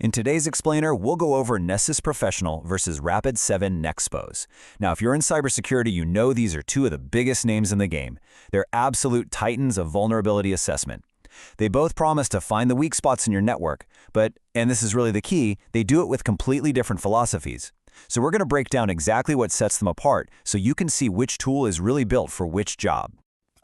In today's explainer, we'll go over Nessus Professional versus Rapid7 Nexpose. Now, if you're in cybersecurity, you know these are two of the biggest names in the game. They're absolute titans of vulnerability assessment. They both promise to find the weak spots in your network, but, and this is really the key, they do it with completely different philosophies. So we're going to break down exactly what sets them apart so you can see which tool is really built for which job.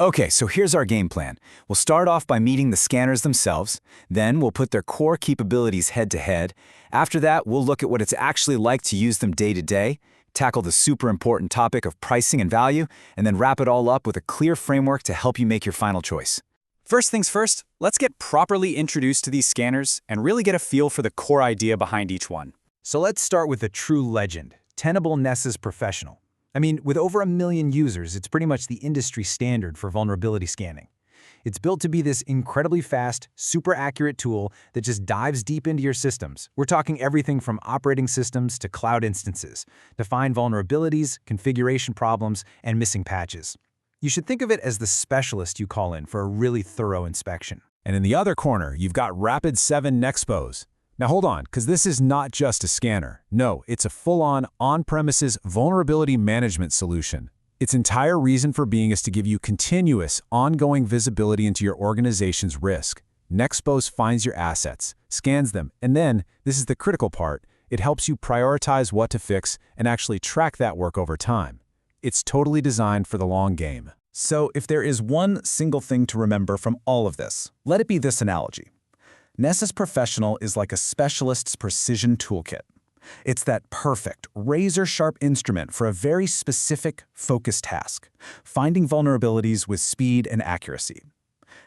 Okay, so here's our game plan. We'll start off by meeting the scanners themselves, then we'll put their core capabilities head-to-head. After that, we'll look at what it's actually like to use them day-to-day, tackle the super important topic of pricing and value, and then wrap it all up with a clear framework to help you make your final choice. First things first, let's get properly introduced to these scanners and really get a feel for the core idea behind each one. So let's start with a true legend, Tenable Nessus Professional. I mean, with over 1 million users, it's pretty much the industry standard for vulnerability scanning. It's built to be this incredibly fast, super accurate tool that just dives deep into your systems. We're talking everything from operating systems to cloud instances, to find vulnerabilities, configuration problems, and missing patches. You should think of it as the specialist you call in for a really thorough inspection. And in the other corner, you've got Rapid7 Nexpose. Now hold on, because this is not just a scanner. No, it's a full-on, on-premises vulnerability management solution. Its entire reason for being is to give you continuous, ongoing visibility into your organization's risk. Nexpose finds your assets, scans them, and then, this is the critical part, it helps you prioritize what to fix and actually track that work over time. It's totally designed for the long game. So if there is one single thing to remember from all of this, let it be this analogy. Nessus Professional is like a specialist's precision toolkit. It's that perfect, razor-sharp instrument for a very specific, focused task, finding vulnerabilities with speed and accuracy.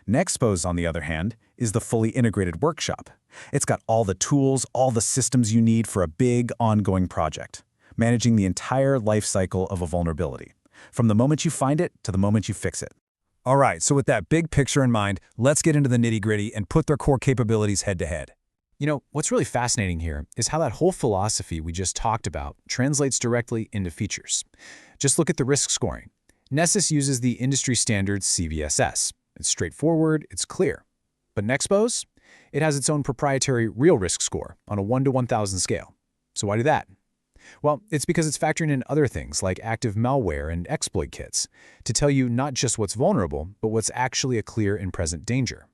Nexpose, on the other hand, is the fully integrated workshop. It's got all the tools, all the systems you need for a big, ongoing project, managing the entire life cycle of a vulnerability, from the moment you find it to the moment you fix it. All right, so with that big picture in mind, let's get into the nitty-gritty and put their core capabilities head-to-head. You know, what's really fascinating here is how that whole philosophy we just talked about translates directly into features. Just look at the risk scoring. Nessus uses the industry standard CVSS. It's straightforward, it's clear. But Nexpose? It has its own proprietary real risk score on a 1 to 1,000 scale. So why do that? Well, it's because it's factoring in other things like active malware and exploit kits to tell you not just what's vulnerable, but what's actually a clear and present danger.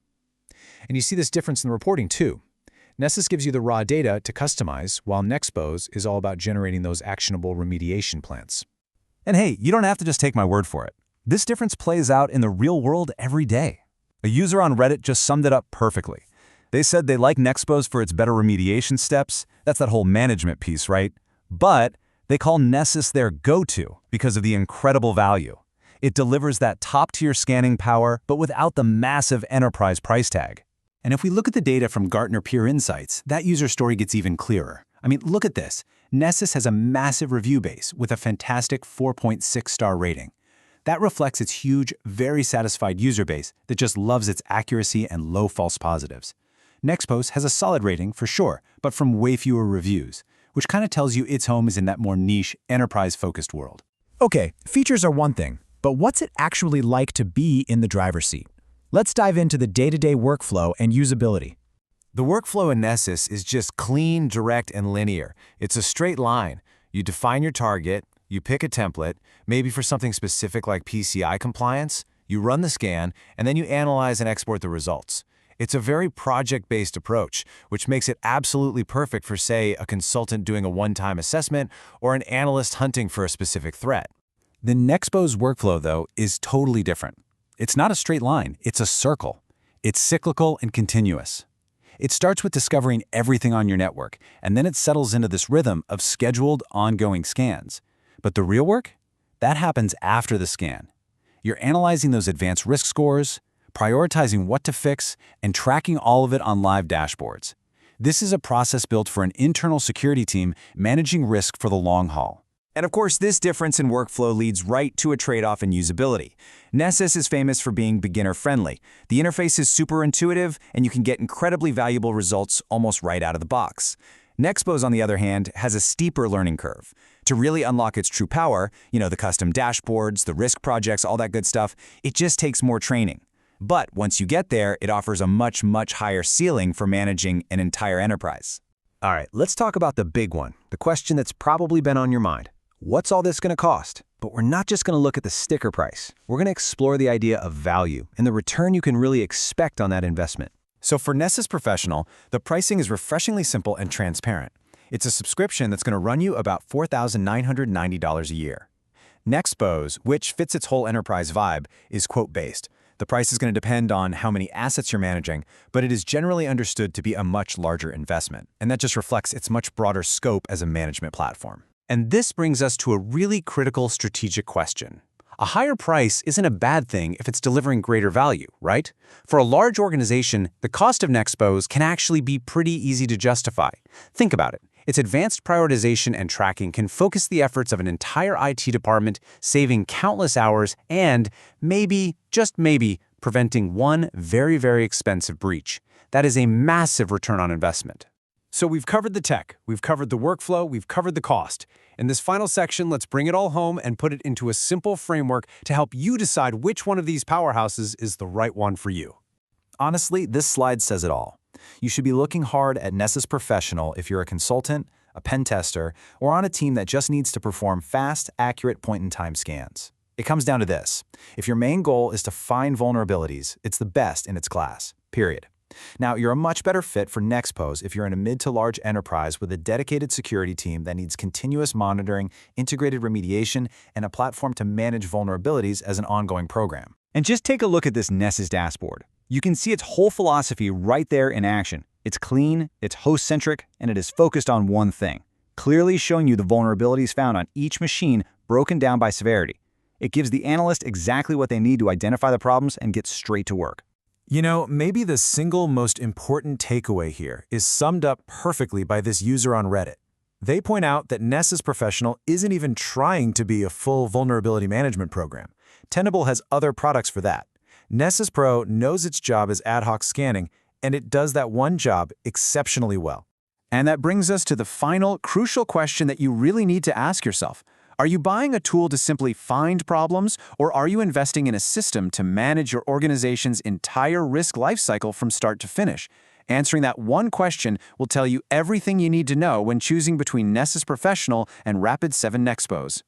And you see this difference in the reporting too. Nessus gives you the raw data to customize, while Nexpose is all about generating those actionable remediation plans. And hey, you don't have to just take my word for it. This difference plays out in the real world every day. A user on Reddit just summed it up perfectly. They said they like Nexpose for its better remediation steps. That's that whole management piece, right? But they call Nessus their go-to because of the incredible value. It delivers that top-tier scanning power, but without the massive enterprise price tag. And if we look at the data from Gartner Peer Insights, that user story gets even clearer. I mean, look at this. Nessus has a massive review base with a fantastic 4.6-star rating. That reflects its huge, very satisfied user base that just loves its accuracy and low false positives. Nexpose has a solid rating for sure, but from way fewer reviews, which kind of tells you its home is in that more niche, enterprise-focused world. Okay, features are one thing, but what's it actually like to be in the driver's seat? Let's dive into the day-to-day workflow and usability. The workflow in Nessus is just clean, direct, and linear. It's a straight line. You define your target, you pick a template, maybe for something specific like PCI compliance, you run the scan, and then you analyze and export the results. It's a very project-based approach, which makes it absolutely perfect for, say, a consultant doing a one-time assessment or an analyst hunting for a specific threat. The Nexpose workflow, though, is totally different. It's not a straight line, it's a circle. It's cyclical and continuous. It starts with discovering everything on your network, and then it settles into this rhythm of scheduled, ongoing scans. But the real work? That happens after the scan. You're analyzing those advanced risk scores, prioritizing what to fix, and tracking all of it on live dashboards. This is a process built for an internal security team managing risk for the long haul. And of course, this difference in workflow leads right to a trade-off in usability. Nessus is famous for being beginner-friendly. The interface is super intuitive, and you can get incredibly valuable results almost right out of the box. Nexpose, on the other hand, has a steeper learning curve. To really unlock its true power, the custom dashboards, the risk projects, all that good stuff, it just takes more training. But once you get there, it offers a much, much higher ceiling for managing an entire enterprise. All right, let's talk about the big one, the question that's probably been on your mind. What's all this going to cost? But we're not just going to look at the sticker price. We're going to explore the idea of value and the return you can really expect on that investment. So for Nessus Professional, the pricing is refreshingly simple and transparent. It's a subscription that's going to run you about $4,990 a year. Nexpose, which fits its whole enterprise vibe, is quote-based. The price is going to depend on how many assets you're managing, but it is generally understood to be a much larger investment, and that just reflects its much broader scope as a management platform. And this brings us to a really critical strategic question. A higher price isn't a bad thing if it's delivering greater value, right? For a large organization, the cost of Nexpose can actually be pretty easy to justify. Think about it. Its advanced prioritization and tracking can focus the efforts of an entire IT department, saving countless hours and maybe, just maybe, preventing one very, very expensive breach. That is a massive return on investment. So we've covered the tech, we've covered the workflow, we've covered the cost. In this final section, let's bring it all home and put it into a simple framework to help you decide which one of these powerhouses is the right one for you. Honestly, this slide says it all. You should be looking hard at Nessus Professional if you're a consultant, a pen tester, or on a team that just needs to perform fast, accurate point-in-time scans. It comes down to this. If your main goal is to find vulnerabilities, it's the best in its class, period. Now, you're a much better fit for Nexpose if you're in a mid to large enterprise with a dedicated security team that needs continuous monitoring, integrated remediation, and a platform to manage vulnerabilities as an ongoing program. And just take a look at this Nessus dashboard. You can see its whole philosophy right there in action. It's clean, it's host-centric, and it is focused on one thing, clearly showing you the vulnerabilities found on each machine broken down by severity. It gives the analyst exactly what they need to identify the problems and get straight to work. You know, maybe the single most important takeaway here is summed up perfectly by this user on Reddit. They point out that Nessus Professional isn't even trying to be a full vulnerability management program. Tenable has other products for that. Nessus Pro knows its job as ad hoc scanning, and it does that one job exceptionally well. And that brings us to the final, crucial question that you really need to ask yourself. Are you buying a tool to simply find problems, or are you investing in a system to manage your organization's entire risk lifecycle from start to finish? Answering that one question will tell you everything you need to know when choosing between Nessus Professional and Rapid7 Nexpose.